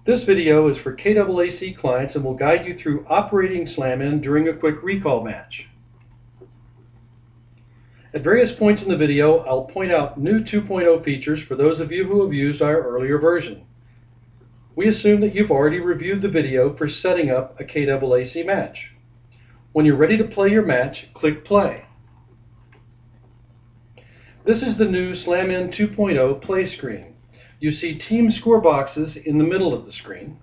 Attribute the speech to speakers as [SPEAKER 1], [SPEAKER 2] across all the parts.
[SPEAKER 1] This video is for KAAC clients and will guide you through operating SlamIn during a quick recall match. At various points in the video, I'll point out new 2.0 features for those of you who have used our earlier version. We assume that you've already reviewed the video for setting up a KAAC match. When you're ready to play your match, click play. This is the new SlamIn 2.0 play screen. You see team score boxes in the middle of the screen.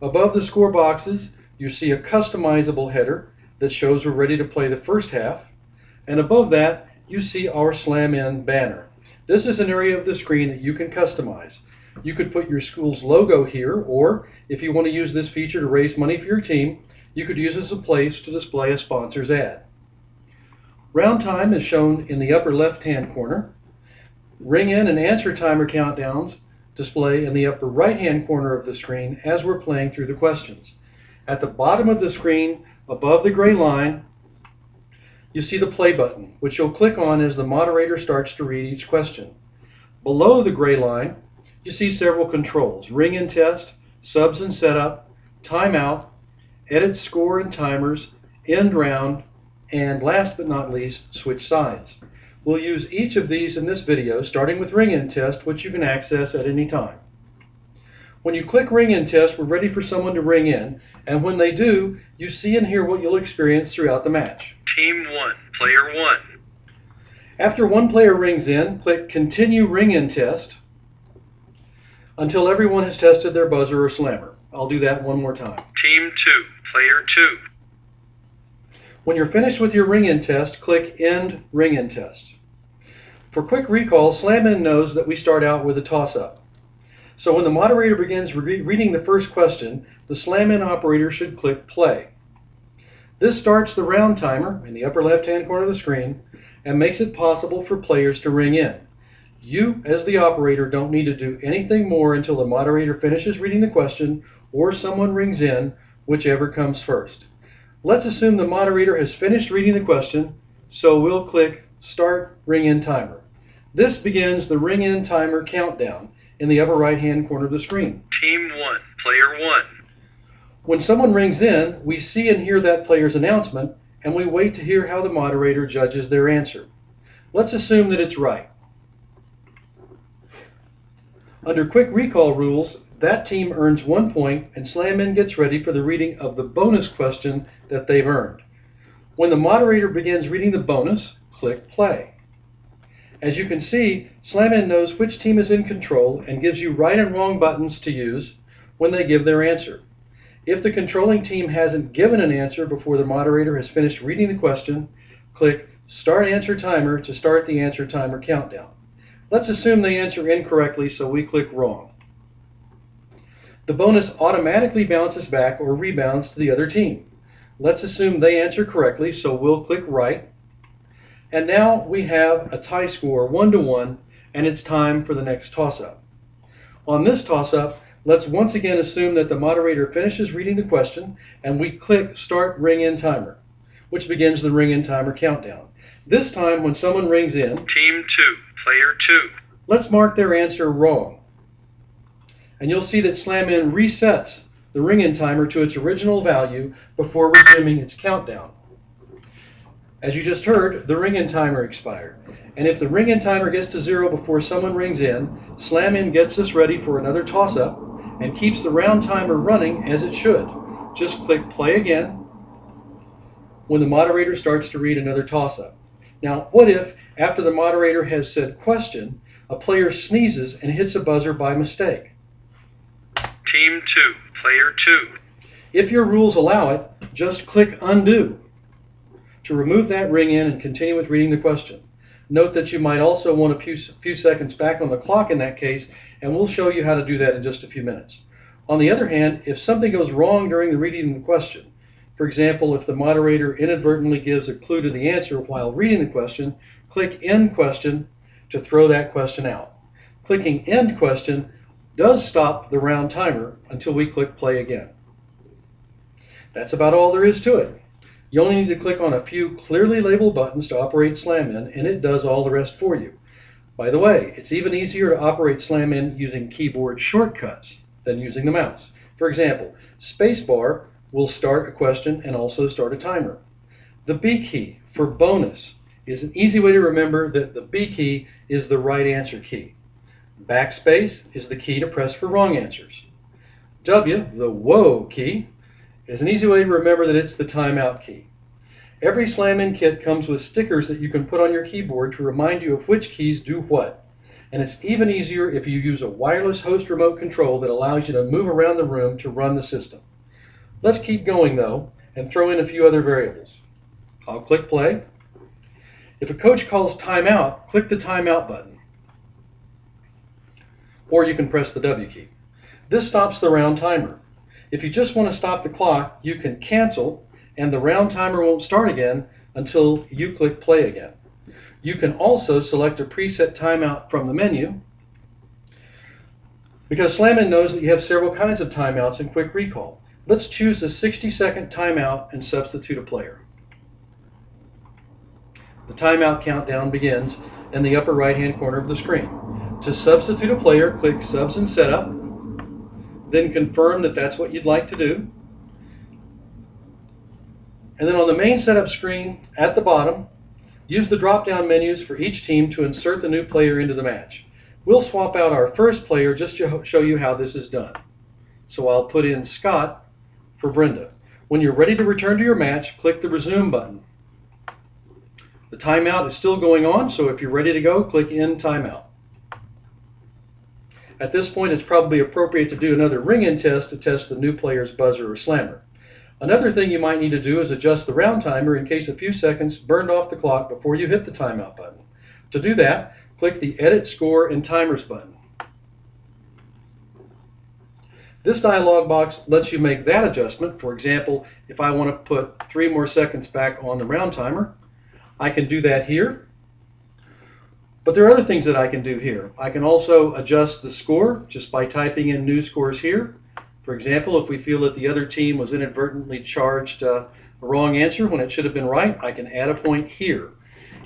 [SPEAKER 1] Above the score boxes, you see a customizable header that shows we're ready to play the first half. And above that, you see our SlamIn banner. This is an area of the screen that you can customize. You could put your school's logo here, or if you want to use this feature to raise money for your team, you could use it as a place to display a sponsor's ad. Round time is shown in the upper left-hand corner. Ring in and answer timer countdowns display in the upper right-hand corner of the screen as we're playing through the questions. At the bottom of the screen, above the gray line, you see the play button, which you'll click on as the moderator starts to read each question. Below the gray line, you see several controls: ring in test, subs and setup, timeout, edit score and timers, end round, and last but not least, switch sides. We'll use each of these in this video, starting with ring in test, which you can access at any time. When you click ring in test, we're ready for someone to ring in, and when they do, you see and hear what you'll experience throughout the match.
[SPEAKER 2] Team 1, Player 1.
[SPEAKER 1] After one player rings in, click Continue Ring in Test until everyone has tested their buzzer or slammer. I'll do that one more time.
[SPEAKER 2] Team 2, Player 2.
[SPEAKER 1] When you're finished with your ring in test, click End Ring in Test. For quick recall, SlamIn knows that we start out with a toss-up. So when the moderator begins reading the first question, the SlamIn operator should click play. This starts the round timer in the upper left-hand corner of the screen and makes it possible for players to ring in. You, as the operator, don't need to do anything more until the moderator finishes reading the question or someone rings in, whichever comes first. Let's assume the moderator has finished reading the question, so we'll click Start Ring In Timer. This begins the ring in timer countdown in the upper right-hand corner of the screen.
[SPEAKER 2] Team 1, Player 1.
[SPEAKER 1] When someone rings in, we see and hear that player's announcement, and we wait to hear how the moderator judges their answer. Let's assume that it's right. Under quick recall rules, that team earns 1 point, and SlamIn gets ready for the reading of the bonus question that they've earned. When the moderator begins reading the bonus, click play. As you can see, SlamIn knows which team is in control and gives you right and wrong buttons to use when they give their answer. If the controlling team hasn't given an answer before the moderator has finished reading the question, click Start Answer Timer to start the answer timer countdown. Let's assume they answer incorrectly, so we click wrong. The bonus automatically bounces back or rebounds to the other team. Let's assume they answer correctly, so we'll click right. And now we have a tie score 1-1, and it's time for the next toss-up. On this toss-up, let's once again assume that the moderator finishes reading the question, and we click Start Ring In Timer, which begins the ring in timer countdown. This time, when someone rings in,
[SPEAKER 2] Team 2, Player 2.
[SPEAKER 1] let's mark their answer wrong. And you'll see that SlamIn resets the ring in timer to its original value before resuming its countdown. As you just heard, the ring in timer expired. And if the ring in timer gets to 0 before someone rings in, SlamIn gets us ready for another toss-up and keeps the round timer running as it should. Just click play again when the moderator starts to read another toss-up. Now, what if, after the moderator has said question, a player sneezes and hits a buzzer by mistake?
[SPEAKER 2] Team 2, Player 2.
[SPEAKER 1] If your rules allow it, just click undo to remove that ring in and continue with reading the question. Note that you might also want a few seconds back on the clock in that case, and we'll show you how to do that in just a few minutes. On the other hand, if something goes wrong during the reading of the question, for example, if the moderator inadvertently gives a clue to the answer while reading the question, click End Question to throw that question out. Clicking End Question does stop the round timer until we click play again. That's about all there is to it. You only need to click on a few clearly labeled buttons to operate SlamIn, and it does all the rest for you. By the way, it's even easier to operate SlamIn using keyboard shortcuts than using the mouse. For example, spacebar will start a question and also start a timer. The B key for bonus is an easy way to remember that the B key is the right answer key. Backspace is the key to press for wrong answers. W, the whoa key, is an easy way to remember that it's the timeout key. Every Slam-In kit comes with stickers that you can put on your keyboard to remind you of which keys do what. And it's even easier if you use a wireless host remote control that allows you to move around the room to run the system. Let's keep going though and throw in a few other variables. I'll click play. If a coach calls timeout, click the timeout button. Or you can press the W key. This stops the round timer. If you just want to stop the clock, you can cancel and the round timer won't start again until you click play again. You can also select a preset timeout from the menu because Slam-In knows that you have several kinds of timeouts in Quick Recall. Let's choose a 60-second timeout and substitute a player. The timeout countdown begins in the upper right-hand corner of the screen. To substitute a player, click Subs and Setup, then confirm that that's what you'd like to do. And then on the main setup screen at the bottom, use the drop-down menus for each team to insert the new player into the match. We'll swap out our first player just to show you how this is done. So I'll put in Scott for Brenda. When you're ready to return to your match, click the Resume button. The timeout is still going on, so if you're ready to go, click End Timeout. At this point, it's probably appropriate to do another ring-in test to test the new player's buzzer or slammer. Another thing you might need to do is adjust the round timer in case a few seconds burned off the clock before you hit the timeout button. To do that, click the Edit Score and Timers button. This dialog box lets you make that adjustment. For example, if I want to put 3 more seconds back on the round timer, I can do that here. But there are other things that I can do here. I can also adjust the score just by typing in new scores here. For example, if we feel that the other team was inadvertently charged a wrong answer when it should have been right, I can add a point here.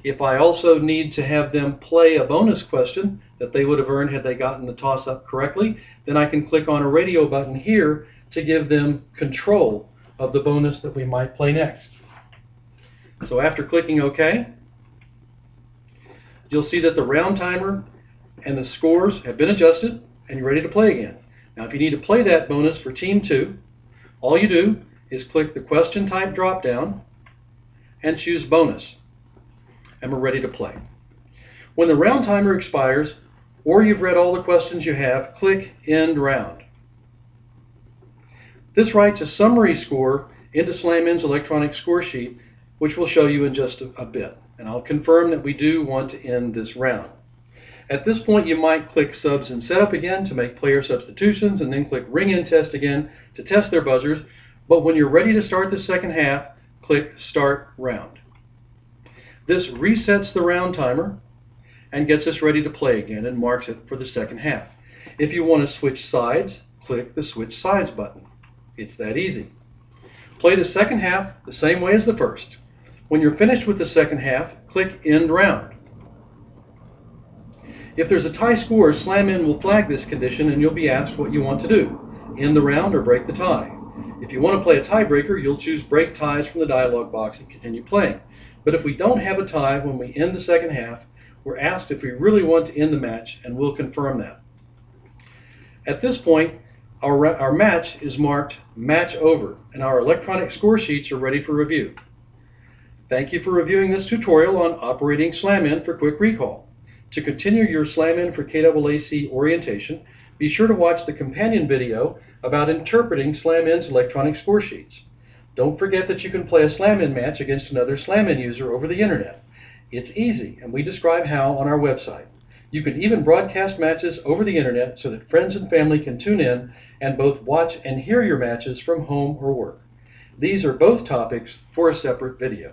[SPEAKER 1] If I also need to have them play a bonus question that they would have earned had they gotten the toss-up correctly, then I can click on a radio button here to give them control of the bonus that we might play next. So after clicking OK, you'll see that the round timer and the scores have been adjusted and you're ready to play again. Now if you need to play that bonus for Team 2, all you do is click the question type drop down and choose bonus. And we're ready to play. When the round timer expires or you've read all the questions you have, click End Round. This writes a summary score into Slam-In's electronic score sheet, which we'll show you in just a bit. And I'll confirm that we do want to end this round. At this point, you might click Subs and Setup again to make player substitutions, and then click Ring In Test again to test their buzzers. But when you're ready to start the second half, click Start Round. This resets the round timer and gets us ready to play again and marks it for the second half. If you want to switch sides, click the Switch Sides button. It's that easy. Play the second half the same way as the first. When you're finished with the second half, click End Round. If there's a tie score, Slam-In will flag this condition and you'll be asked what you want to do, end the round or break the tie. If you want to play a tiebreaker, you'll choose Break Ties from the dialog box and continue playing. But if we don't have a tie when we end the second half, we're asked if we really want to end the match, and we'll confirm that. At this point, our match is marked Match Over, and our electronic score sheets are ready for review. Thank you for reviewing this tutorial on operating Slam-In for Quick Recall. To continue your Slam-In for KAAC orientation, be sure to watch the companion video about interpreting Slam-In's electronic score sheets. Don't forget that you can play a Slam-In match against another Slam-In user over the internet. It's easy, and we describe how on our website. You can even broadcast matches over the internet so that friends and family can tune in and both watch and hear your matches from home or work. These are both topics for a separate video.